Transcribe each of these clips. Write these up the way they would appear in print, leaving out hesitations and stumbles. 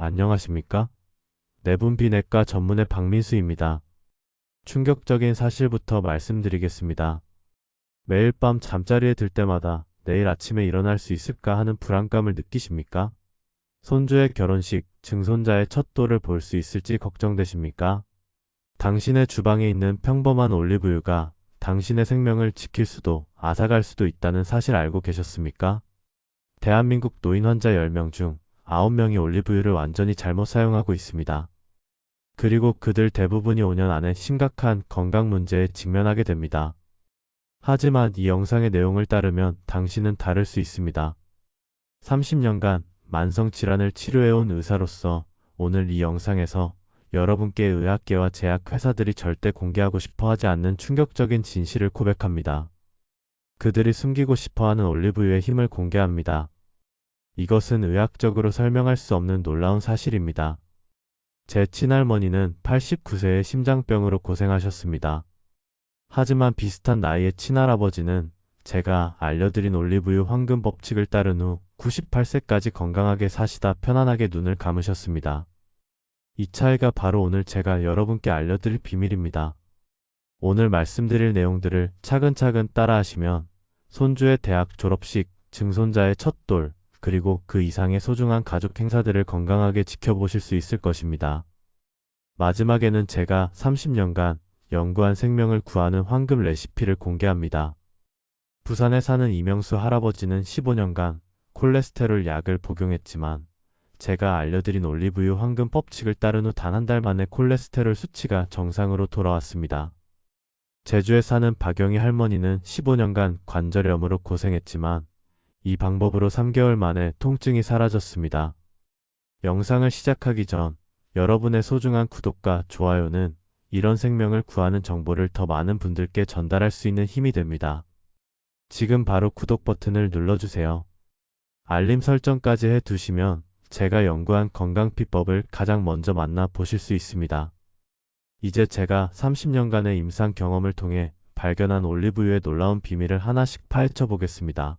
안녕하십니까? 내분비내과 전문의 박민수입니다. 충격적인 사실부터 말씀드리겠습니다. 매일 밤 잠자리에 들 때마다 내일 아침에 일어날 수 있을까 하는 불안감을 느끼십니까? 손주의 결혼식, 증손자의 첫 돌을 볼 수 있을지 걱정되십니까? 당신의 주방에 있는 평범한 올리브유가 당신의 생명을 지킬 수도 앗아갈 수도 있다는 사실 알고 계셨습니까? 대한민국 노인 환자 10명 중 9명이 올리브유를 완전히 잘못 사용하고 있습니다. 그리고 그들 대부분이 5년 안에 심각한 건강 문제에 직면하게 됩니다. 하지만 이 영상의 내용을 따르면 당신은 다를 수 있습니다. 30년간 만성 질환을 치료해온 의사로서 오늘 이 영상에서 여러분께 의학계와 제약회사들이 절대 공개하고 싶어 하지 않는 충격적인 진실을 고백합니다. 그들이 숨기고 싶어하는 올리브유의 힘을 공개합니다. 이것은 의학적으로 설명할 수 없는 놀라운 사실입니다. 제 친할머니는 89세의 심장병으로 고생하셨습니다. 하지만 비슷한 나이의 친할아버지는 제가 알려드린 올리브유 황금 법칙을 따른 후 98세까지 건강하게 사시다 편안하게 눈을 감으셨습니다. 이 차이가 바로 오늘 제가 여러분께 알려드릴 비밀입니다. 오늘 말씀드릴 내용들을 차근차근 따라하시면 손주의 대학 졸업식, 증손자의 첫돌, 그리고 그 이상의 소중한 가족 행사들을 건강하게 지켜보실 수 있을 것입니다. 마지막에는 제가 30년간 연구한 생명을 구하는 황금 레시피를 공개합니다. 부산에 사는 이명수 할아버지는 15년간 콜레스테롤 약을 복용했지만 제가 알려드린 올리브유 황금 법칙을 따른 후 단 한 달 만에 콜레스테롤 수치가 정상으로 돌아왔습니다. 제주에 사는 박영희 할머니는 15년간 관절염으로 고생했지만 이 방법으로 3개월 만에 통증이 사라졌습니다. 영상을 시작하기 전 여러분의 소중한 구독과 좋아요는 이런 생명을 구하는 정보를 더 많은 분들께 전달할 수 있는 힘이 됩니다. 지금 바로 구독 버튼을 눌러주세요. 알림 설정까지 해두시면 제가 연구한 건강 비법을 가장 먼저 만나보실 수 있습니다. 이제 제가 30년간의 임상 경험을 통해 발견한 올리브유의 놀라운 비밀을 하나씩 파헤쳐 보겠습니다.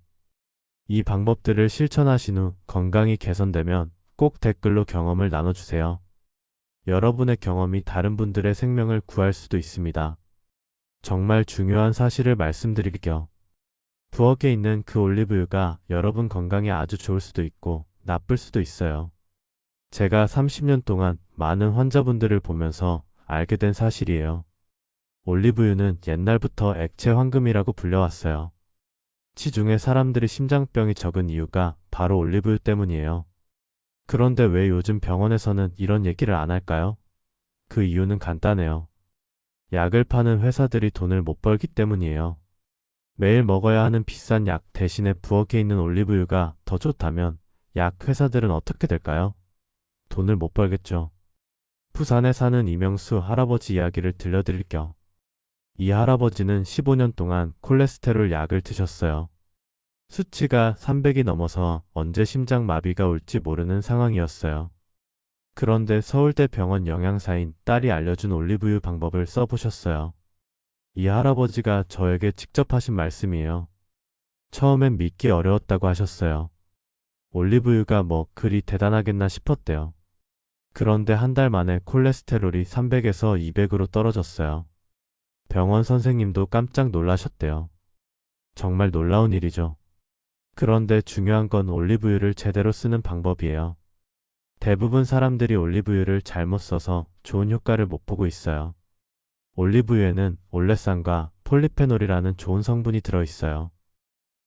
이 방법들을 실천하신 후 건강이 개선되면 꼭 댓글로 경험을 나눠주세요. 여러분의 경험이 다른 분들의 생명을 구할 수도 있습니다. 정말 중요한 사실을 말씀드릴게요. 부엌에 있는 그 올리브유가 여러분 건강에 아주 좋을 수도 있고 나쁠 수도 있어요. 제가 30년 동안 많은 환자분들을 보면서 알게 된 사실이에요. 올리브유는 옛날부터 액체 황금이라고 불려왔어요. 시중에 사람들이 심장병이 적은 이유가 바로 올리브유 때문이에요. 그런데 왜 요즘 병원에서는 이런 얘기를 안 할까요? 그 이유는 간단해요. 약을 파는 회사들이 돈을 못 벌기 때문이에요. 매일 먹어야 하는 비싼 약 대신에 부엌에 있는 올리브유가 더 좋다면 약 회사들은 어떻게 될까요? 돈을 못 벌겠죠. 부산에 사는 이명수 할아버지 이야기를 들려드릴게요. 이 할아버지는 15년 동안 콜레스테롤 약을 드셨어요. 수치가 300이 넘어서 언제 심장마비가 올지 모르는 상황이었어요. 그런데 서울대병원 영양사인 딸이 알려준 올리브유 방법을 써보셨어요. 이 할아버지가 저에게 직접 하신 말씀이에요. 처음엔 믿기 어려웠다고 하셨어요. 올리브유가 뭐 그리 대단하겠나 싶었대요. 그런데 한 달 만에 콜레스테롤이 300에서 200으로 떨어졌어요. 병원 선생님도 깜짝 놀라셨대요. 정말 놀라운 일이죠. 그런데 중요한 건 올리브유를 제대로 쓰는 방법이에요. 대부분 사람들이 올리브유를 잘못 써서 좋은 효과를 못 보고 있어요. 올리브유에는 올레산과 폴리페놀이라는 좋은 성분이 들어있어요.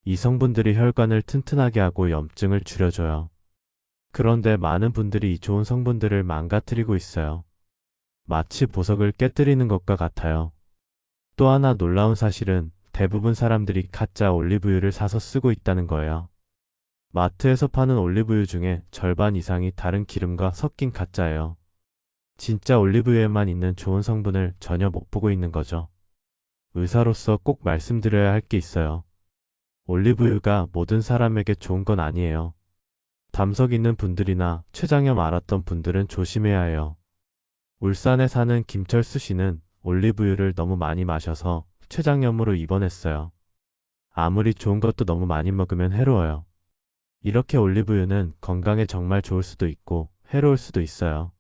이 성분들이 혈관을 튼튼하게 하고 염증을 줄여줘요. 그런데 많은 분들이 이 좋은 성분들을 망가뜨리고 있어요. 마치 보석을 깨뜨리는 것과 같아요. 또 하나 놀라운 사실은 대부분 사람들이 가짜 올리브유를 사서 쓰고 있다는 거예요. 마트에서 파는 올리브유 중에 절반 이상이 다른 기름과 섞인 가짜예요. 진짜 올리브유에만 있는 좋은 성분을 전혀 못 보고 있는 거죠. 의사로서 꼭 말씀드려야 할 게 있어요. 올리브유가 모든 사람에게 좋은 건 아니에요. 담석 있는 분들이나 췌장염 앓았던 분들은 조심해야 해요. 울산에 사는 김철수 씨는 올리브유를 너무 많이 마셔서 췌장염으로 입원했어요. 아무리 좋은 것도 너무 많이 먹으면 해로워요. 이렇게 올리브유는 건강에 정말 좋을 수도 있고 해로울 수도 있어요.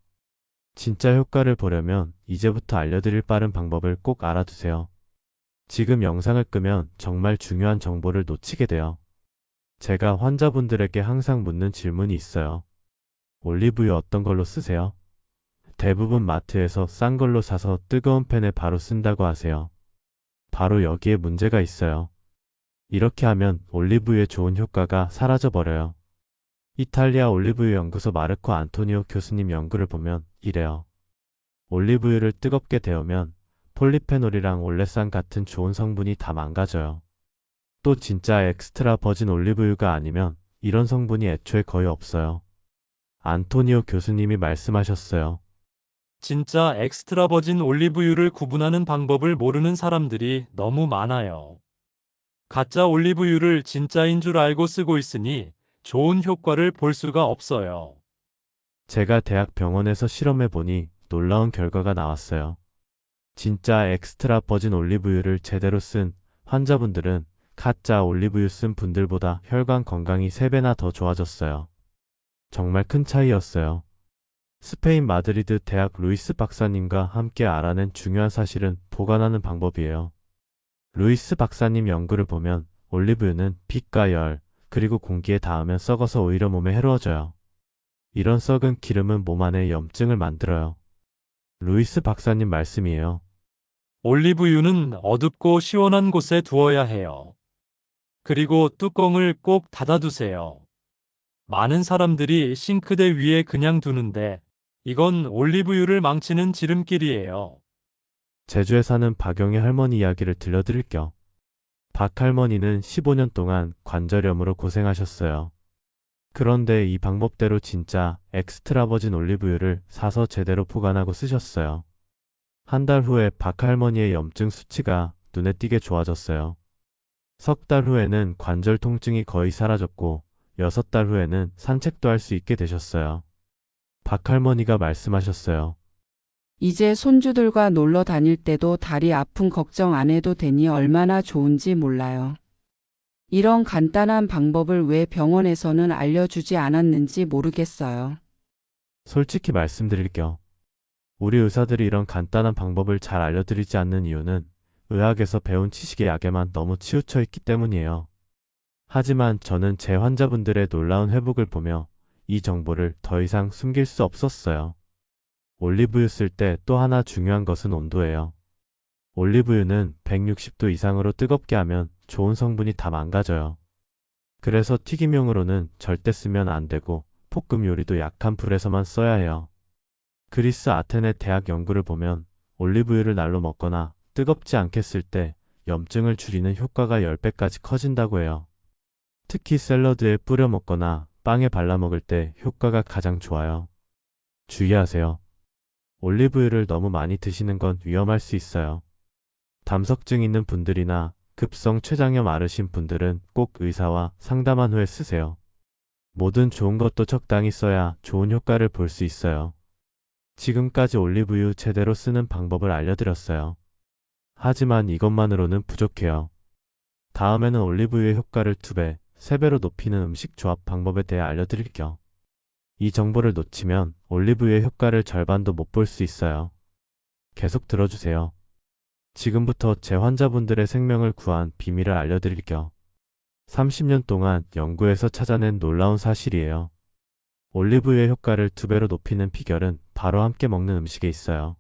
진짜 효과를 보려면 이제부터 알려드릴 빠른 방법을 꼭 알아두세요. 지금 영상을 끄면 정말 중요한 정보를 놓치게 돼요. 제가 환자분들에게 항상 묻는 질문이 있어요. 올리브유 어떤 걸로 쓰세요? 대부분 마트에서 싼 걸로 사서 뜨거운 팬에 바로 쓴다고 하세요. 바로 여기에 문제가 있어요. 이렇게 하면 올리브유의 좋은 효과가 사라져 버려요. 이탈리아 올리브유 연구소 마르코 안토니오 교수님 연구를 보면 이래요. 올리브유를 뜨겁게 데우면 폴리페놀이랑 올레산 같은 좋은 성분이 다 망가져요. 또 진짜 엑스트라 버진 올리브유가 아니면 이런 성분이 애초에 거의 없어요. 안토니오 교수님이 말씀하셨어요. 진짜 엑스트라 버진 올리브유를 구분하는 방법을 모르는 사람들이 너무 많아요. 가짜 올리브유를 진짜인 줄 알고 쓰고 있으니 좋은 효과를 볼 수가 없어요. 제가 대학 병원에서 실험해 보니 놀라운 결과가 나왔어요. 진짜 엑스트라 버진 올리브유를 제대로 쓴 환자분들은 가짜 올리브유 쓴 분들보다 혈관 건강이 3배나 더 좋아졌어요. 정말 큰 차이였어요. 스페인 마드리드 대학 루이스 박사님과 함께 알아낸 중요한 사실은 보관하는 방법이에요. 루이스 박사님 연구를 보면 올리브유는 빛과 열, 그리고 공기에 닿으면 썩어서 오히려 몸에 해로워져요. 이런 썩은 기름은 몸 안에 염증을 만들어요. 루이스 박사님 말씀이에요. 올리브유는 어둡고 시원한 곳에 두어야 해요. 그리고 뚜껑을 꼭 닫아두세요. 많은 사람들이 싱크대 위에 그냥 두는데 이건 올리브유를 망치는 지름길이에요. 제주에 사는 박영애 할머니 이야기를 들려드릴게요. 박 할머니는 15년 동안 관절염으로 고생하셨어요. 그런데 이 방법대로 진짜 엑스트라 버진 올리브유를 사서 제대로 보관하고 쓰셨어요. 한 달 후에 박 할머니의 염증 수치가 눈에 띄게 좋아졌어요. 3달 후에는 관절 통증이 거의 사라졌고 6달 후에는 산책도 할 수 있게 되셨어요. 박 할머니가 말씀하셨어요. 이제 손주들과 놀러 다닐 때도 다리 아픈 걱정 안 해도 되니 얼마나 좋은지 몰라요. 이런 간단한 방법을 왜 병원에서는 알려주지 않았는지 모르겠어요. 솔직히 말씀드릴게요. 우리 의사들이 이런 간단한 방법을 잘 알려드리지 않는 이유는 의학에서 배운 지식의 약에만 너무 치우쳐 있기 때문이에요. 하지만 저는 제 환자분들의 놀라운 회복을 보며 이 정보를 더 이상 숨길 수 없었어요. 올리브유 쓸 때 또 하나 중요한 것은 온도예요. 올리브유는 160도 이상으로 뜨겁게 하면 좋은 성분이 다 망가져요. 그래서 튀김용으로는 절대 쓰면 안 되고 볶음 요리도 약한 불에서만 써야 해요. 그리스 아테네 대학 연구를 보면 올리브유를 날로 먹거나 뜨겁지 않게 쓸 때 염증을 줄이는 효과가 10배까지 커진다고 해요. 특히 샐러드에 뿌려 먹거나 빵에 발라 먹을 때 효과가 가장 좋아요. 주의하세요. 올리브유를 너무 많이 드시는 건 위험할 수 있어요. 담석증 있는 분들이나 급성 췌장염 앓으신 분들은 꼭 의사와 상담한 후에 쓰세요. 모든 좋은 것도 적당히 써야 좋은 효과를 볼 수 있어요. 지금까지 올리브유 제대로 쓰는 방법을 알려드렸어요. 하지만 이것만으로는 부족해요. 다음에는 올리브유의 효과를 2배, 3배로 높이는 음식 조합 방법에 대해 알려드릴게요. 이 정보를 놓치면 올리브유의 효과를 절반도 못 볼 수 있어요. 계속 들어주세요. 지금부터 제 환자분들의 생명을 구한 비밀을 알려드릴게요. 30년 동안 연구에서 찾아낸 놀라운 사실이에요. 올리브유의 효과를 2배로 높이는 비결은 바로 함께 먹는 음식에 있어요.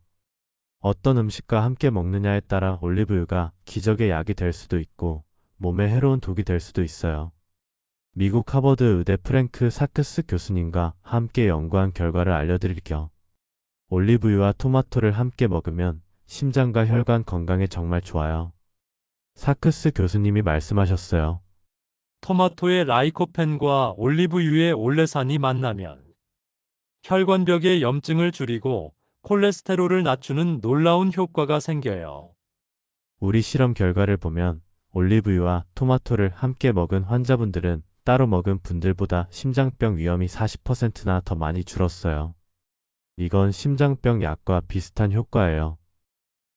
어떤 음식과 함께 먹느냐에 따라 올리브유가 기적의 약이 될 수도 있고 몸에 해로운 독이 될 수도 있어요. 미국 하버드 의대 프랭크 사크스 교수님과 함께 연구한 결과를 알려드릴게요. 올리브유와 토마토를 함께 먹으면 심장과 혈관 건강에 정말 좋아요. 사크스 교수님이 말씀하셨어요. 토마토의 라이코펜과 올리브유의 올레산이 만나면 혈관벽의 염증을 줄이고 콜레스테롤을 낮추는 놀라운 효과가 생겨요. 우리 실험 결과를 보면 올리브유와 토마토를 함께 먹은 환자분들은 따로 먹은 분들보다 심장병 위험이 40%나 더 많이 줄었어요. 이건 심장병 약과 비슷한 효과예요.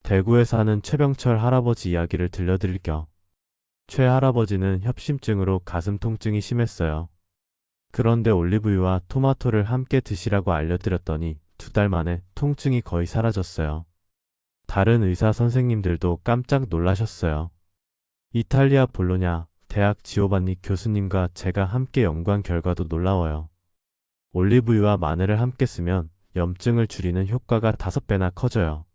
대구에 사는 최병철 할아버지 이야기를 들려드릴게요. 최 할아버지는 협심증으로 가슴 통증이 심했어요. 그런데 올리브유와 토마토를 함께 드시라고 알려드렸더니 2달 만에 통증이 거의 사라졌어요. 다른 의사 선생님들도 깜짝 놀라셨어요. 이탈리아 볼로냐 대학 지오반니 교수님과 제가 함께 연구한 결과도 놀라워요. 올리브유와 마늘을 함께 쓰면 염증을 줄이는 효과가 5배나 커져요.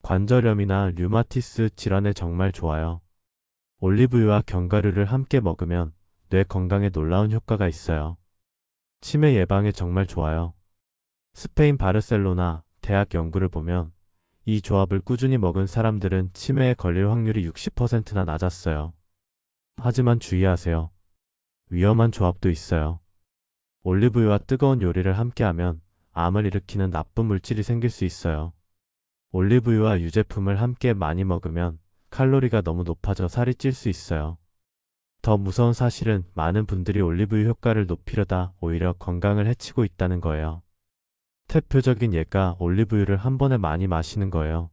관절염이나 류마티스 질환에 정말 좋아요. 올리브유와 견과류를 함께 먹으면 뇌 건강에 놀라운 효과가 있어요. 치매 예방에 정말 좋아요. 스페인 바르셀로나 대학 연구를 보면 이 조합을 꾸준히 먹은 사람들은 치매에 걸릴 확률이 60%나 낮았어요. 하지만 주의하세요. 위험한 조합도 있어요. 올리브유와 뜨거운 요리를 함께하면 암을 일으키는 나쁜 물질이 생길 수 있어요. 올리브유와 유제품을 함께 많이 먹으면 칼로리가 너무 높아져 살이 찔 수 있어요. 더 무서운 사실은 많은 분들이 올리브유 효과를 높이려다 오히려 건강을 해치고 있다는 거예요. 대표적인 예가 올리브유를 한 번에 많이 마시는 거예요.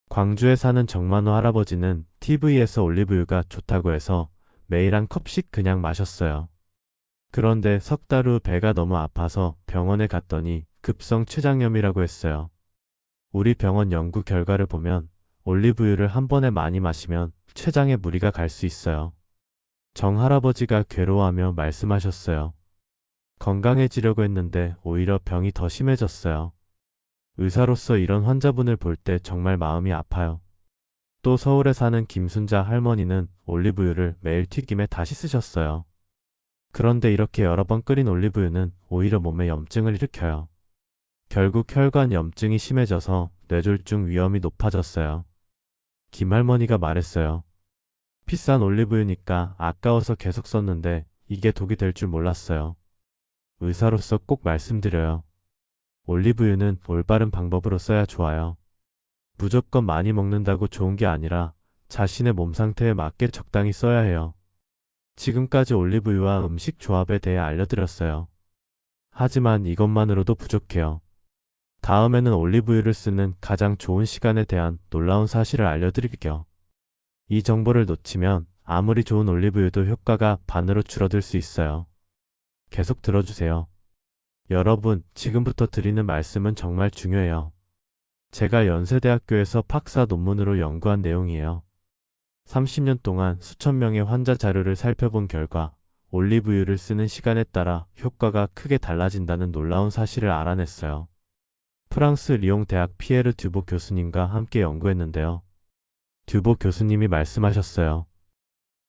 광주에 사는 정만호 할아버지는 TV에서 올리브유가 좋다고 해서 매일 한 컵씩 그냥 마셨어요. 그런데 3달 후 배가 너무 아파서 병원에 갔더니 급성 췌장염이라고 했어요. 우리 병원 연구 결과를 보면 올리브유를 한 번에 많이 마시면 췌장에 무리가 갈 수 있어요. 정 할아버지가 괴로워하며 말씀하셨어요. 건강해지려고 했는데 오히려 병이 더 심해졌어요. 의사로서 이런 환자분을 볼 때 정말 마음이 아파요. 또 서울에 사는 김순자 할머니는 올리브유를 매일 튀김에 다시 쓰셨어요. 그런데 이렇게 여러 번 끓인 올리브유는 오히려 몸에 염증을 일으켜요. 결국 혈관 염증이 심해져서 뇌졸중 위험이 높아졌어요. 김할머니가 말했어요. 비싼 올리브유니까 아까워서 계속 썼는데 이게 독이 될 줄 몰랐어요. 의사로서 꼭 말씀드려요. 올리브유는 올바른 방법으로 써야 좋아요. 무조건 많이 먹는다고 좋은 게 아니라 자신의 몸 상태에 맞게 적당히 써야 해요. 지금까지 올리브유와 음식 조합에 대해 알려드렸어요. 하지만 이것만으로도 부족해요. 다음에는 올리브유를 쓰는 가장 좋은 시간에 대한 놀라운 사실을 알려드릴게요. 이 정보를 놓치면 아무리 좋은 올리브유도 효과가 반으로 줄어들 수 있어요. 계속 들어주세요. 여러분, 지금부터 드리는 말씀은 정말 중요해요. 제가 연세대학교에서 박사 논문으로 연구한 내용이에요. 30년 동안 수천 명의 환자 자료를 살펴본 결과 올리브유를 쓰는 시간에 따라 효과가 크게 달라진다는 놀라운 사실을 알아냈어요. 프랑스 리옹 대학 피에르 듀보 교수님과 함께 연구했는데요. 듀보 교수님이 말씀하셨어요.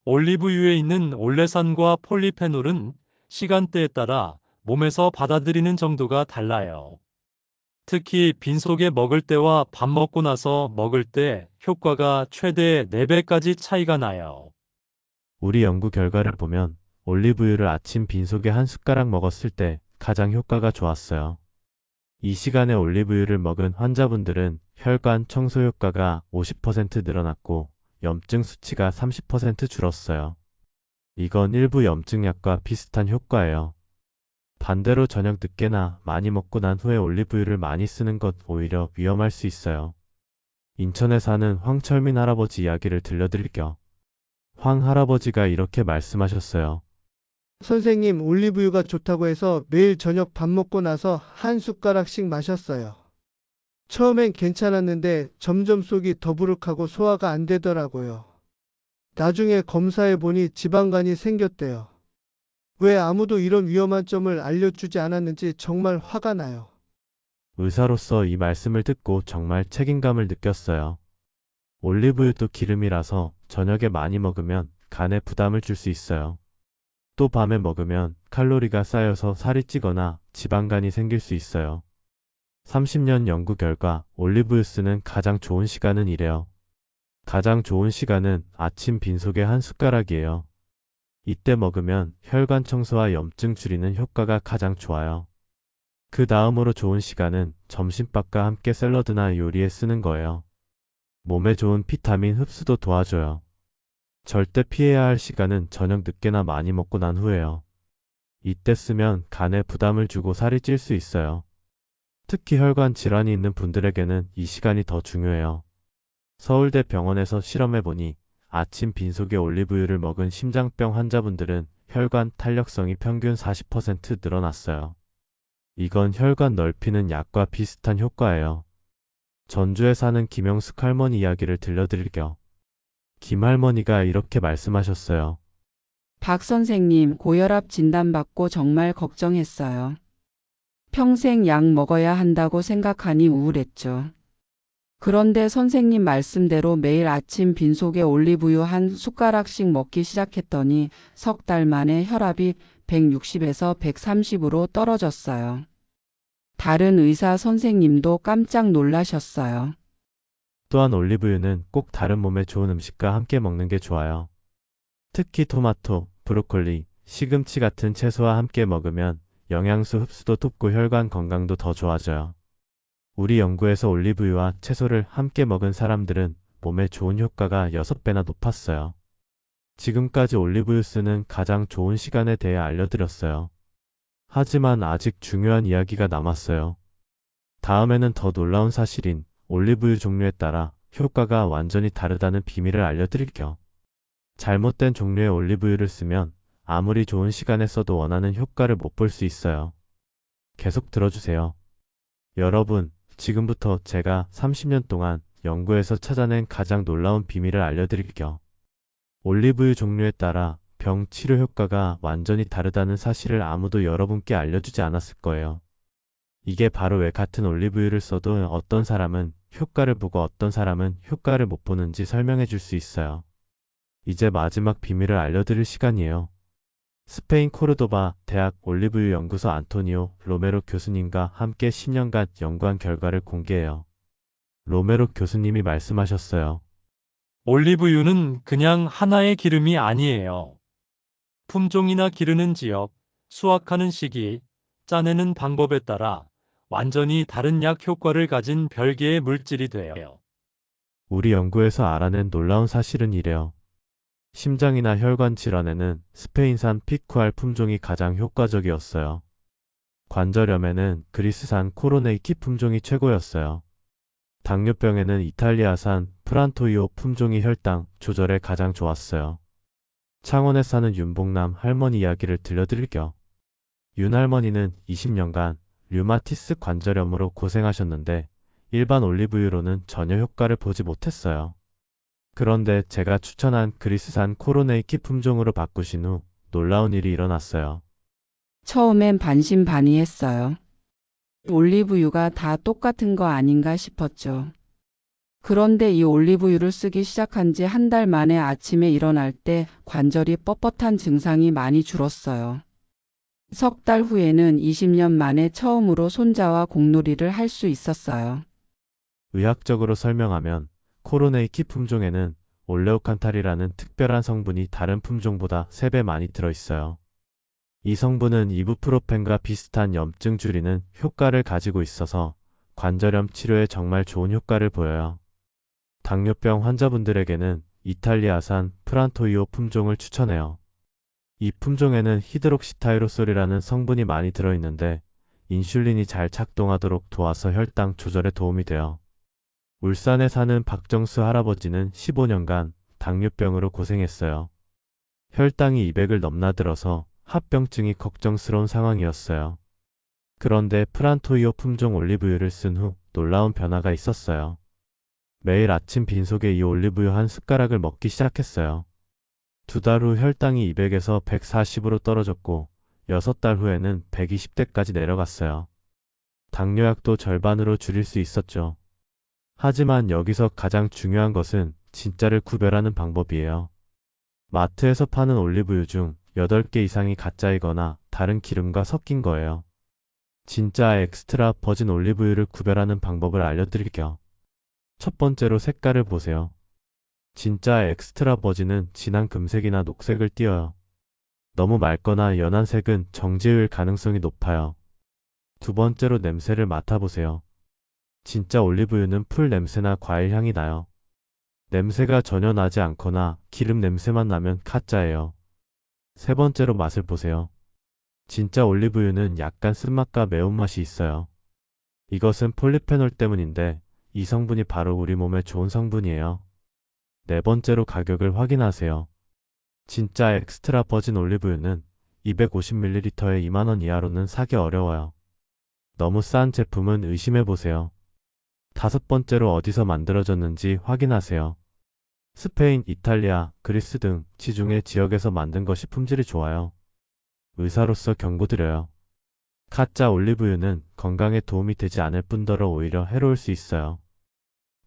올리브유에 있는 올레산과 폴리페놀은 시간대에 따라 몸에서 받아들이는 정도가 달라요. 특히 빈속에 먹을 때와 밥 먹고 나서 먹을 때 효과가 최대 4배까지 차이가 나요. 우리 연구 결과를 보면 올리브유를 아침 빈속에 한 숟가락 먹었을 때 가장 효과가 좋았어요. 이 시간에 올리브유를 먹은 환자분들은 혈관 청소 효과가 50% 늘어났고 염증 수치가 30% 줄었어요. 이건 일부 염증약과 비슷한 효과예요. 반대로 저녁 늦게나 많이 먹고 난 후에 올리브유를 많이 쓰는 것 오히려 위험할 수 있어요. 인천에 사는 황철민 할아버지 이야기를 들려드릴게요. 황 할아버지가 이렇게 말씀하셨어요. 선생님, 올리브유가 좋다고 해서 매일 저녁 밥 먹고 나서 한 숟가락씩 마셨어요. 처음엔 괜찮았는데 점점 속이 더부룩하고 소화가 안 되더라고요. 나중에 검사해 보니 지방간이 생겼대요. 왜 아무도 이런 위험한 점을 알려주지 않았는지 정말 화가 나요. 의사로서 이 말씀을 듣고 정말 책임감을 느꼈어요. 올리브유도 기름이라서 저녁에 많이 먹으면 간에 부담을 줄 수 있어요. 또 밤에 먹으면 칼로리가 쌓여서 살이 찌거나 지방간이 생길 수 있어요. 30년 연구 결과 올리브유 쓰는 가장 좋은 시간은 이래요. 가장 좋은 시간은 아침 빈속에 한 숟가락이에요. 이때 먹으면 혈관 청소와 염증 줄이는 효과가 가장 좋아요. 그 다음으로 좋은 시간은 점심밥과 함께 샐러드나 요리에 쓰는 거예요. 몸에 좋은 비타민 흡수도 도와줘요. 절대 피해야 할 시간은 저녁 늦게나 많이 먹고 난 후에요. 이때 쓰면 간에 부담을 주고 살이 찔 수 있어요. 특히 혈관 질환이 있는 분들에게는 이 시간이 더 중요해요. 서울대 병원에서 실험해보니 아침 빈속에 올리브유를 먹은 심장병 환자분들은 혈관 탄력성이 평균 40% 늘어났어요. 이건 혈관 넓히는 약과 비슷한 효과예요. 전주에 사는 김영숙 할머니 이야기를 들려드릴게요. 김 할머니가 이렇게 말씀하셨어요. 박 선생님, 고혈압 진단받고 정말 걱정했어요. 평생 약 먹어야 한다고 생각하니 우울했죠. 그런데 선생님 말씀대로 매일 아침 빈속에 올리브유 한 숟가락씩 먹기 시작했더니 석 달 만에 혈압이 160에서 130으로 떨어졌어요. 다른 의사 선생님도 깜짝 놀라셨어요. 또한 올리브유는 꼭 다른 몸에 좋은 음식과 함께 먹는 게 좋아요. 특히 토마토, 브로콜리, 시금치 같은 채소와 함께 먹으면 영양소 흡수도 돕고 혈관 건강도 더 좋아져요. 우리 연구에서 올리브유와 채소를 함께 먹은 사람들은 몸에 좋은 효과가 6배나 높았어요. 지금까지 올리브유 쓰는 가장 좋은 시간에 대해 알려드렸어요. 하지만 아직 중요한 이야기가 남았어요. 다음에는 더 놀라운 사실인 올리브유 종류에 따라 효과가 완전히 다르다는 비밀을 알려드릴게요. 잘못된 종류의 올리브유를 쓰면 아무리 좋은 시간에 써도 원하는 효과를 못 볼 수 있어요. 계속 들어주세요. 여러분, 지금부터 제가 30년 동안 연구에서 찾아낸 가장 놀라운 비밀을 알려드릴게요. 올리브유 종류에 따라 병 치료 효과가 완전히 다르다는 사실을 아무도 여러분께 알려주지 않았을 거예요. 이게 바로 왜 같은 올리브유를 써도 어떤 사람은 효과를 보고 어떤 사람은 효과를 못 보는지 설명해 줄 수 있어요. 이제 마지막 비밀을 알려드릴 시간이에요. 스페인 코르도바 대학 올리브유 연구소 안토니오 로메로 교수님과 함께 10년간 연구한 결과를 공개해요. 로메로 교수님이 말씀하셨어요. 올리브유는 그냥 하나의 기름이 아니에요. 품종이나 기르는 지역, 수확하는 시기, 짜내는 방법에 따라 완전히 다른 약 효과를 가진 별개의 물질이 돼요. 우리 연구에서 알아낸 놀라운 사실은 이래요. 심장이나 혈관 질환에는 스페인산 피쿠알 품종이 가장 효과적이었어요. 관절염에는 그리스산 코로네이키 품종이 최고였어요. 당뇨병에는 이탈리아산 프란토이오 품종이 혈당 조절에 가장 좋았어요. 창원에 사는 윤봉남 할머니 이야기를 들려드릴게요. 윤 할머니는 20년간 류마티스 관절염으로 고생하셨는데 일반 올리브유로는 전혀 효과를 보지 못했어요. 그런데 제가 추천한 그리스산 코로네이키 품종으로 바꾸신 후 놀라운 일이 일어났어요. 처음엔 반신반의했어요. 올리브유가 다 똑같은 거 아닌가 싶었죠. 그런데 이 올리브유를 쓰기 시작한 지 한 달 만에 아침에 일어날 때 관절이 뻣뻣한 증상이 많이 줄었어요. 석 달 후에는 20년 만에 처음으로 손자와 공놀이를 할 수 있었어요. 의학적으로 설명하면 코로네이키 품종에는 올레오칸탈이라는 특별한 성분이 다른 품종보다 3배 많이 들어있어요. 이 성분은 이부프로펜과 비슷한 염증 줄이는 효과를 가지고 있어서 관절염 치료에 정말 좋은 효과를 보여요. 당뇨병 환자분들에게는 이탈리아산 프란토이오 품종을 추천해요. 이 품종에는 히드록시타이로솔이라는 성분이 많이 들어있는데 인슐린이 잘 작동하도록 도와서 혈당 조절에 도움이 돼요. 울산에 사는 박정수 할아버지는 15년간 당뇨병으로 고생했어요. 혈당이 200을 넘나들어서 합병증이 걱정스러운 상황이었어요. 그런데 프란토이오 품종 올리브유를 쓴 후 놀라운 변화가 있었어요. 매일 아침 빈속에 이 올리브유 한 숟가락을 먹기 시작했어요. 2달 후 혈당이 200에서 140으로 떨어졌고 6달 후에는 120대까지 내려갔어요. 당뇨약도 절반으로 줄일 수 있었죠. 하지만 여기서 가장 중요한 것은 진짜를 구별하는 방법이에요. 마트에서 파는 올리브유 중 8개 이상이 가짜이거나 다른 기름과 섞인 거예요. 진짜 엑스트라 버진 올리브유를 구별하는 방법을 알려드릴게요. 첫 번째로 색깔을 보세요. 진짜 엑스트라 버진은 진한 금색이나 녹색을 띄어요. 너무 맑거나 연한 색은 정제유일 가능성이 높아요. 두 번째로 냄새를 맡아보세요. 진짜 올리브유는 풀 냄새나 과일 향이 나요. 냄새가 전혀 나지 않거나 기름 냄새만 나면 가짜예요. 세 번째로 맛을 보세요. 진짜 올리브유는 약간 쓴맛과 매운맛이 있어요. 이것은 폴리페놀 때문인데 이 성분이 바로 우리 몸에 좋은 성분이에요. 네 번째로 가격을 확인하세요. 진짜 엑스트라 버진 올리브유는 250ml에 2만원 이하로는 사기 어려워요. 너무 싼 제품은 의심해보세요. 다섯 번째로 어디서 만들어졌는지 확인하세요. 스페인, 이탈리아, 그리스 등 지중해 지역에서 만든 것이 품질이 좋아요. 의사로서 경고드려요. 가짜 올리브유는 건강에 도움이 되지 않을 뿐더러 오히려 해로울 수 있어요.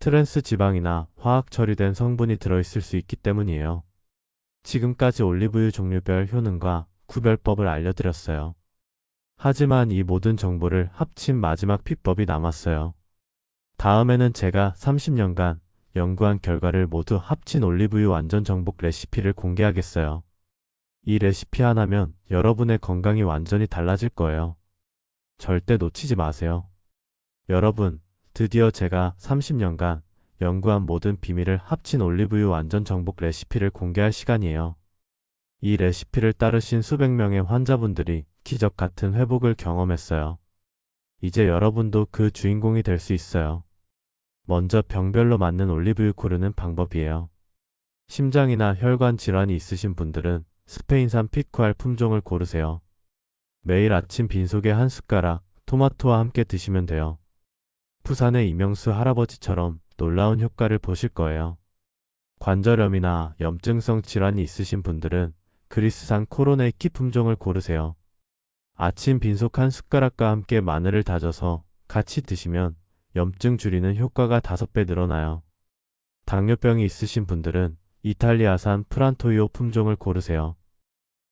트랜스 지방이나 화학 처리된 성분이 들어있을 수 있기 때문이에요. 지금까지 올리브유 종류별 효능과 구별법을 알려드렸어요. 하지만 이 모든 정보를 합친 마지막 비법이 남았어요. 다음에는 제가 30년간 연구한 결과를 모두 합친 올리브유 완전 정복 레시피를 공개하겠어요. 이 레시피 하나면 여러분의 건강이 완전히 달라질 거예요. 절대 놓치지 마세요. 여러분, 드디어 제가 30년간 연구한 모든 비밀을 합친 올리브유 완전 정복 레시피를 공개할 시간이에요. 이 레시피를 따르신 수백 명의 환자분들이 기적 같은 회복을 경험했어요. 이제 여러분도 그 주인공이 될 수 있어요. 먼저 병별로 맞는 올리브유 고르는 방법이에요. 심장이나 혈관 질환이 있으신 분들은 스페인산 피쿠알 품종을 고르세요. 매일 아침 빈속에 한 숟가락 토마토와 함께 드시면 돼요. 부산의 이명수 할아버지처럼 놀라운 효과를 보실 거예요. 관절염이나 염증성 질환이 있으신 분들은 그리스산 코로네이키 품종을 고르세요. 아침 빈속 한 숟가락과 함께 마늘을 다져서 같이 드시면 염증 줄이는 효과가 5배 늘어나요. 당뇨병이 있으신 분들은 이탈리아산 프란토이오 품종을 고르세요.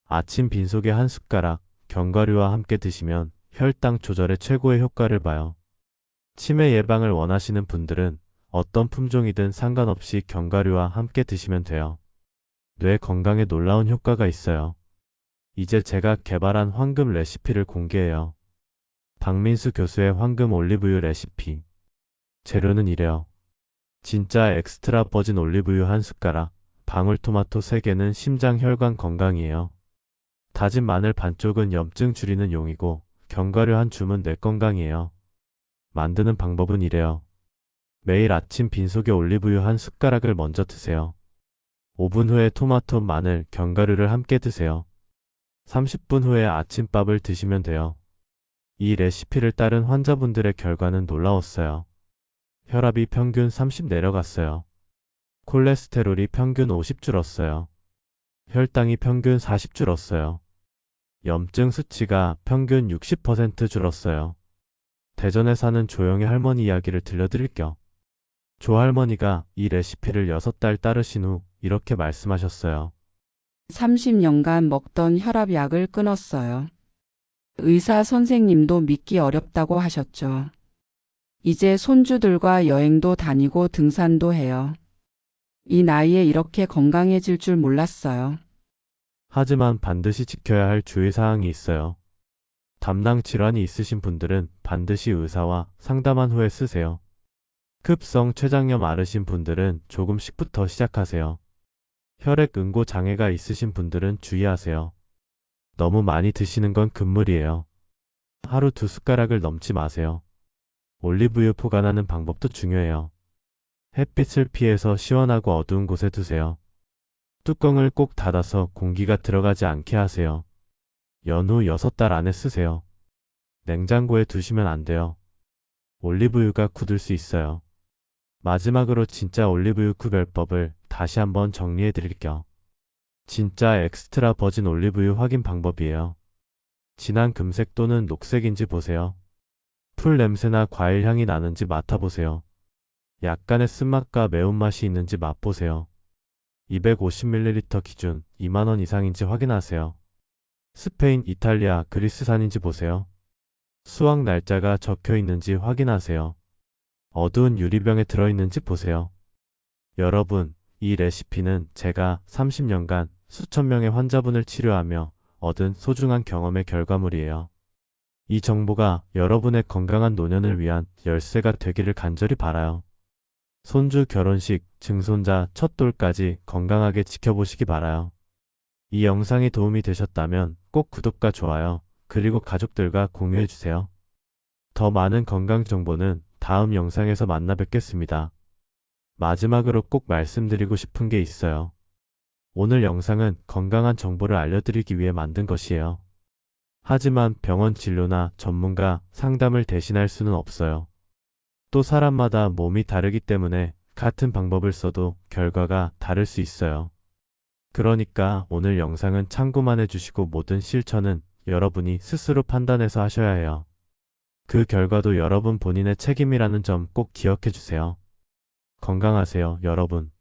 아침 빈속에 한 숟가락 견과류와 함께 드시면 혈당 조절에 최고의 효과를 봐요. 치매 예방을 원하시는 분들은 어떤 품종이든 상관없이 견과류와 함께 드시면 돼요. 뇌 건강에 놀라운 효과가 있어요. 이제 제가 개발한 황금 레시피를 공개해요. 박민수 교수의 황금 올리브유 레시피. 재료는 이래요. 진짜 엑스트라 버진 올리브유 한 숟가락, 방울토마토 3개는 심장 혈관 건강이에요. 다진 마늘 반쪽은 염증 줄이는 용이고 견과류 한 줌은 뇌 건강이에요. 만드는 방법은 이래요. 매일 아침 빈속에 올리브유 한 숟가락을 먼저 드세요. 5분 후에 토마토, 마늘, 견과류를 함께 드세요. 30분 후에 아침밥을 드시면 돼요. 이 레시피를 따른 환자분들의 결과는 놀라웠어요. 혈압이 평균 30 내려갔어요. 콜레스테롤이 평균 50 줄었어요. 혈당이 평균 40 줄었어요. 염증 수치가 평균 60% 줄었어요. 대전에 사는 조영의 할머니 이야기를 들려드릴게요. 조 할머니가 이 레시피를 6달 따르신 후 이렇게 말씀하셨어요. 30년간 먹던 혈압약을 끊었어요. 의사 선생님도 믿기 어렵다고 하셨죠. 이제 손주들과 여행도 다니고 등산도 해요. 이 나이에 이렇게 건강해질 줄 몰랐어요. 하지만 반드시 지켜야 할 주의사항이 있어요. 담낭 질환이 있으신 분들은 반드시 의사와 상담한 후에 쓰세요. 급성 췌장염 앓으신 분들은 조금씩부터 시작하세요. 혈액 응고 장애가 있으신 분들은 주의하세요. 너무 많이 드시는 건 금물이에요. 하루 2숟가락을 넘지 마세요. 올리브유 포간하는 방법도 중요해요. 햇빛을 피해서 시원하고 어두운 곳에 두세요. 뚜껑을 꼭 닫아서 공기가 들어가지 않게 하세요. 연후 6달 안에 쓰세요. 냉장고에 두시면 안 돼요. 올리브유가 굳을 수 있어요. 마지막으로 진짜 올리브유 구별법을 다시 한번 정리해 드릴게요. 진짜 엑스트라 버진 올리브유 확인 방법이에요. 진한 금색 또는 녹색인지 보세요. 풀 냄새나 과일 향이 나는지 맡아보세요. 약간의 쓴맛과 매운맛이 있는지 맛보세요. 250ml 기준 2만원 이상인지 확인하세요. 스페인, 이탈리아, 그리스산인지 보세요. 수확 날짜가 적혀 있는지 확인하세요. 어두운 유리병에 들어있는지 보세요. 여러분, 이 레시피는 제가 30년간 수천 명의 환자분을 치료하며 얻은 소중한 경험의 결과물이에요. 이 정보가 여러분의 건강한 노년을 위한 열쇠가 되기를 간절히 바라요. 손주 결혼식, 증손자 첫 돌까지 건강하게 지켜보시기 바라요. 이 영상이 도움이 되셨다면 꼭 구독과 좋아요, 그리고 가족들과 공유해주세요. 더 많은 건강 정보는 다음 영상에서 만나 뵙겠습니다. 마지막으로 꼭 말씀드리고 싶은 게 있어요. 오늘 영상은 건강한 정보를 알려드리기 위해 만든 것이에요. 하지만 병원 진료나 전문가 상담을 대신할 수는 없어요. 또 사람마다 몸이 다르기 때문에 같은 방법을 써도 결과가 다를 수 있어요. 그러니까 오늘 영상은 참고만 해주시고 모든 실천은 여러분이 스스로 판단해서 하셔야 해요. 그 결과도 여러분 본인의 책임이라는 점 꼭 기억해 주세요. 건강하세요, 여러분.